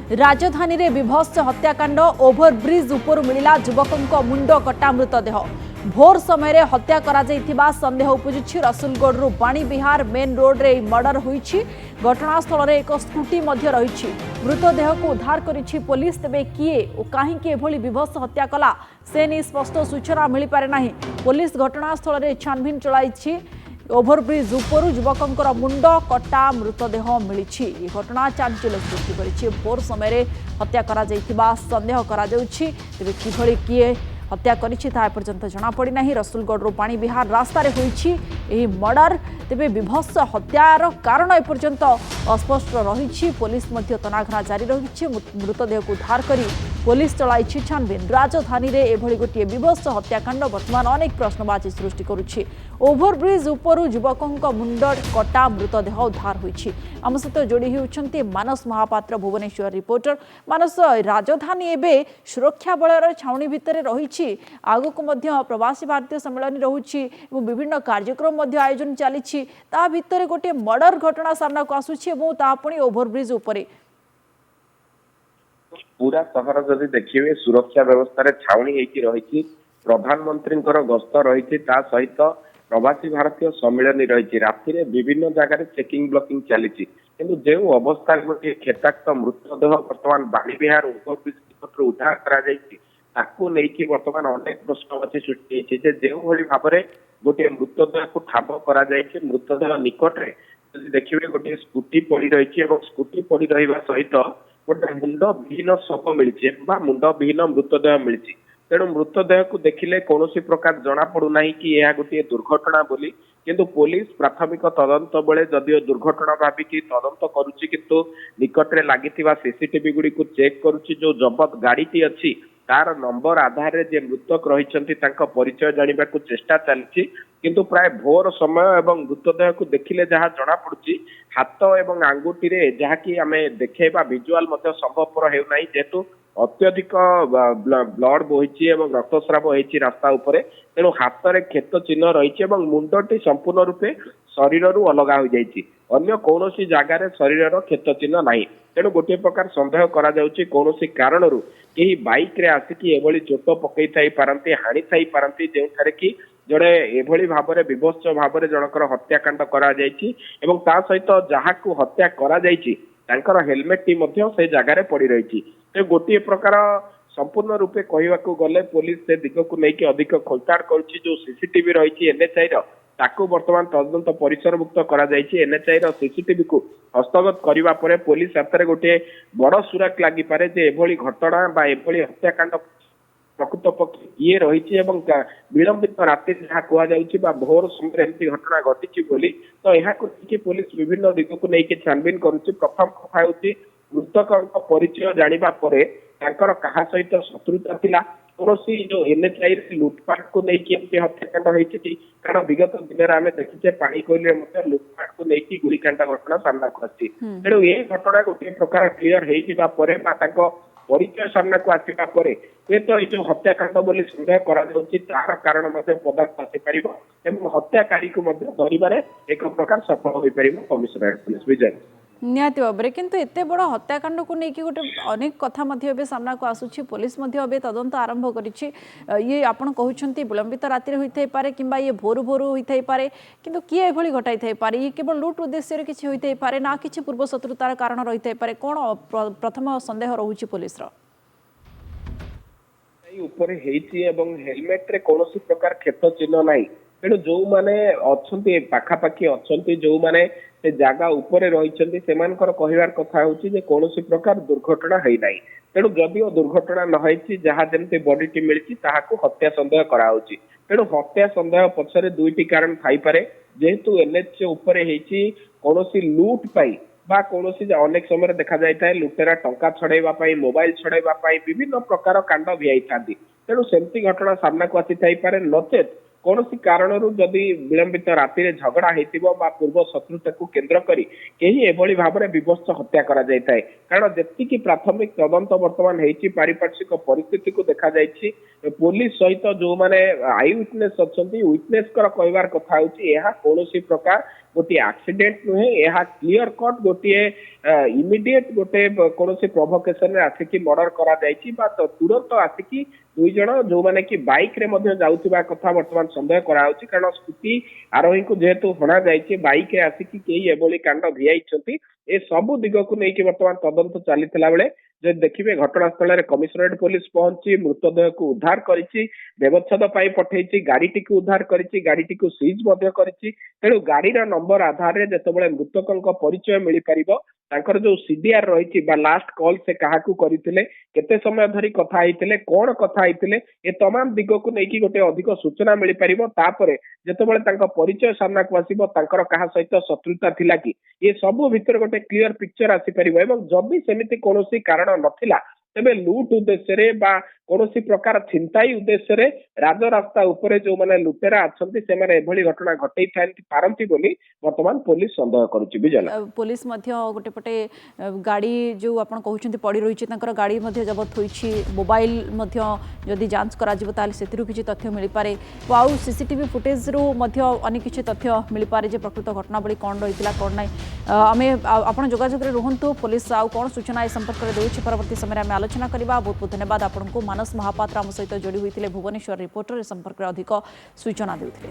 राजधानी रे विभत्स हत्याकांड ओभरब्रिज उपर मिला युवकों मुंड कटा मृतदेह भोर समय हत्या करा जाइथिबा संदेह उपजुछि। रसुलगढ़ बाणी विहार मेन रोड रे मर्डर होईछि। घटनास्थल रे एक स्कूटी मध्य रहिछि। मृतदेह को उद्धार करिछि पुलिस। तेबे किए ओ काहींकि एभली विभत्स हत्या कला से नै स्पष्ट सूचना मिली पारे नाही। पुलिस घटनास्थल रे छानबीन चलाइछि। ओभरब्रिज उपरु युवकों मुंड कटा मृतदेह मिली। घटना चांचल्य सृष्टि करिछि। भोर समय हत्या करा जाइथिबा संदेह करा जाउछि। तेबे किभली किए हत्या करिछि ता पर्यंत जना पड़ी नाही। रसुलगढ़ बाणी विहार रास्ता रे होईछि एही मर्डर। तेबे विभत्स हत्यार कारण एपर्यंत अस्पष्ट रहिछि। पुलिस मध्य तनाघना जारी रहिछि। मृतदेह को उद्धार करी पुलिस चलाइछि छानबीन। राजधानी रे एभली गोटे विभत्स हत्याकांड वर्तमान अनेक प्रश्नबाची सृष्टि करुछि। ओभरब्रिज उपरु युवकों मुंड कटा मृतदेह उद्धार होईछि। आम सहित जोड़ी होउछन्ति मानस महापात्र भुवनेश्वर रिपोर्टर। मानस, राजधानी एबे सुरक्षा बलर छाउनी भितर रहिछि। आगको मध्य प्रवासी भारतीय सम्मेलन रहुछि एवं विभिन्न कार्यक्रम मध्य आयोजन चलिछि। ता भितर गोटे मर्डर घटना सामना को आसुछि एवं ता पुणी ओभरब्रिज उपरे। पूरा सहर जदि देखिए सुरक्षा व्यवस्था रे छाउनी हेकी रहिछि। प्रधानमंत्री गस्त रही सहित प्रवासी भारतीय सम्मेलन रही। राति विभिन्न जगह चेकिंग ब्लॉकिंग चली। किंतु जो अवस्था गोटे खेताक्त मृतदेह बर्तमान बाणी विहार ओभरब्रिज उद्धार करा बर्तमान अनेक प्रश्नवाची सृष्टि होती। जो भाव में गोटे मृतदेह को ठाब करा मृतदेह निकट में देखिए गोटे स्कूटी पड़ी रही। स्कूटी पड़ी रहा सहित गोटे मुंड विहीन शव मिली मुंड विहीन मृतदेह मिली। तेणु मृतदेह को देखिले कौन प्रकार जना पड़ूना कि यह गोटे दुर्घटना बोली। किंतु पुलिस प्राथमिक तदंत बेले जदिओ दुर्घटना भाविकी तदंत करुच्ची किंतु निकट में लगी सीसीटीवी गुड़ी को चेक करुच्ची। जो जबत गाड़ी अच्छी तार नंबर आधार जे मृतक रही परिचय जानवा को चेष्टा चलती। किंतु प्राय भोर समय एवं मृतदेह को देखिले जहाँ जना पड़ुची हाथ एवं आंगुठी रे जहाँकि आम देखा विजुआल संभवपर होना जेहेतु अत्यधिक ब्लड बोही रक्तस्राव होती रास्ता उपरे। तेणु हाथ में क्षत चिन्ह रही मुंडटी संपूर्ण रूपे शरीर अलग हो जाती। अन्य कौन जगार शरीर क्षत चिन्ह ना। तेणु गोटे प्रकार संदेह करा जाउची कौन कारण कहीं बाइक रे आसिकी एभली चोट पकई थाई पारंती हाणी थाई पारंती जो कि जड़े एभली भाव में विभत्स भाव में जनकर हत्याकांड करा जायछि। एवं ता सहित जहाँ को हत्या करा जायछि तांकर हेलमेट टी मध्य से जगार पड़ी रही। तो गोटे प्रकार संपूर्ण रूपे कहवाकू गले पुलिस से दिग को लेकिन अधिक खोलताड़ करुच्ची। जो सीसीटीवी रही एनएचआई ताकू वर्तमान तदंत परिसर मुक्त करा जायछि। एनएचआई सीसीटीवी को हस्तगत करने पर पुलिस हाथ में गोटे बड़ सुराक लगी पारे जे एभली घटना बा एभली हत्याकांड प्रकृत पक्ष किए रही। विलंबित राति जहाँ कहुच्छी भोर समय एमती घटना घटी बोली तो यह पुलिस विभिन्न दिग को लेकिन छानबीन करुच्ची। प्रथम कथा हूँ मृतक परिचय जाना क्या सहित शत्रुता थिला कौन जो एनएचआई लुटपाट को लेकिन हत्याकांड होती। कारण विगत दिन में देखीचे पानी कोईले लुटपाट को लेकिन गुलिकांड घटना सामना को आसी। तेणु ये घटना गोटे प्रकार क्लीयर हो परिचय सामना को आसवा पर तो ये जो हत्याकांड बोली संदेह करा तार कारण पदार्थ आसीपर हत्याकारी को धरवे एक प्रकार सफल हो पार कमिशनरेट पुलिस विजय निहाती भाव में। किंतु एते बड़ हत्याकांड को लेकिन गोटे अनेक कथा सामना को आसुछि। पुलिस तदंत आरंभ करिछि। ये आपण कहउछन्ति विलंबित राति होइथै पारे किंबा ये भोर भोर होइथै पारे किंतु किए एभली घटाई थाई पारे। ये केवल लूट उद्देश्य रे किछि होइथै पारे ना किछि पूर्व शत्रुतार कारण रहिथै पारे। कोन प्रथम संदेह रहुछि पुलिस रो ऊपर हेइछि एवं हेलमेट रे कोनोसी प्रकार क्षत चिन्ह नाही। तेणु जो माने अच्छे पाखापाखि अच्छे जो माने से जगह उपरे रही कहवार कथा हूँ कौन प्रकार दुर्घटना है ना। तेणु जदिओ दुर्घटना नई जहाँ जमी बॉडी मिली हत्या संदेह कराऊँच। तेणु हत्या संदेह पछरे दुईटी कारण थाईपे जेहेतु एनएच उपरे कौन लुट पाई बा कौन अनेक समय देखा जाए लुटेरा टंका छड़ाई मोबाइल छड़ाई विभिन्न प्रकार कांड भियाई था। तेणु सेमती घटना सामना को आसी थाईपे नचेत कौन कारण जदि विलंबित राति झगड़ा होता पूर्व शत्रुता को केन्द्र करी कहीं एभली भाव में विभत्स हत्या करा जाए। कारण जी प्राथमिक तदंत बर्तमान होती पारिपार्श्विक परिस्थिति को देखा जाए पुलिस सहित जो माने आई विटनेस अच्छा विटनेस कहवार कथा हूँ कौन प्रकार गोटे एक्सीडेंट नुहे यह क्लियर कट गोटे इमिडिएट गोटे कौन प्रोभोकेशन आसिकी मर्डर करा जायछि बा तुरंत आसिकी दुई जन जो माने कि बाइक रे मध्य जाउथिबा कथा वर्तमान संदेह कराउछि कारण स्कूटी आरोही को जेहेतु हणा जायछि बाइक रे आसिकी केही एभली कांड भियाइछंती ए सब दिग को नेकी वर्तमान तदंत चलीथिला बेले जे देखिबे घटनास्थल कमिशनरेट पुलिस पहुंची मृतदेह को उद्धार करिछि व्यवच्छेद पाई पठेइछि गाड़ीटी को उद्धार करिछि गाड़ीटी को सीज मध्य करिछि तेणु गाड़ीर नंबर आधार रे जेतेबेले मृतकଙ୍କ परिचय मिली परिबो तांकर जो सीडीआर रहिछि बा लास्ट कॉल से काहाकू करिथिले केते समय धरि कथा आइथिले कोन कथा आइथिले ए तमाम दिग को नेकी गोटे अधिक सूचना मिली परिबो तापरे जेतेबेले तांका परिचय सामना को आसीबो तांकर काहा सहित शत्रुता थिला कि ये सब भीतर गोटे क्लियर पिक्चर आसी परिबो एवं जदि सेमिति कोनोसी कारण नथिला तेबे लूट उद्देश्य रे बा कोनोसी प्रकार छिनताई उद्देश्य रे राजरास्ता उपरे जो माने लुटेरा अछंती से माने एभली घटना घटै पारंती बोली वर्तमान पुलिस संदेह करूची बिजल पुलिस मध्य गोटे पटे गाड़ी जो आपण कहउछंती पड़ी रहिछि तांकर गाड़ी मध्य जबत होइछि मोबाइल मध्य जदि जांच करा जिवो ताले सेतिरु किछि तथ्य मिलि पारे आउ सीसीटीवी फुटेज रु मध्य अनेक किछि तथ्य मिलि पारे जे प्रकृत घटना बळी कोन रहितला कोन नै आमे आपण जोगाजोग रे रहंतु पुलिस आउ कोन सूचना ए संपर्क रे देउछि परवर्ती समय रे आलोचना करबा बहुत बहुत धन्यवाद आपको मानस महापात्र आम सहित जोड़ी होते भुवनेश्वर रिपोर्टर संपर्क में अधिक सूचना देते।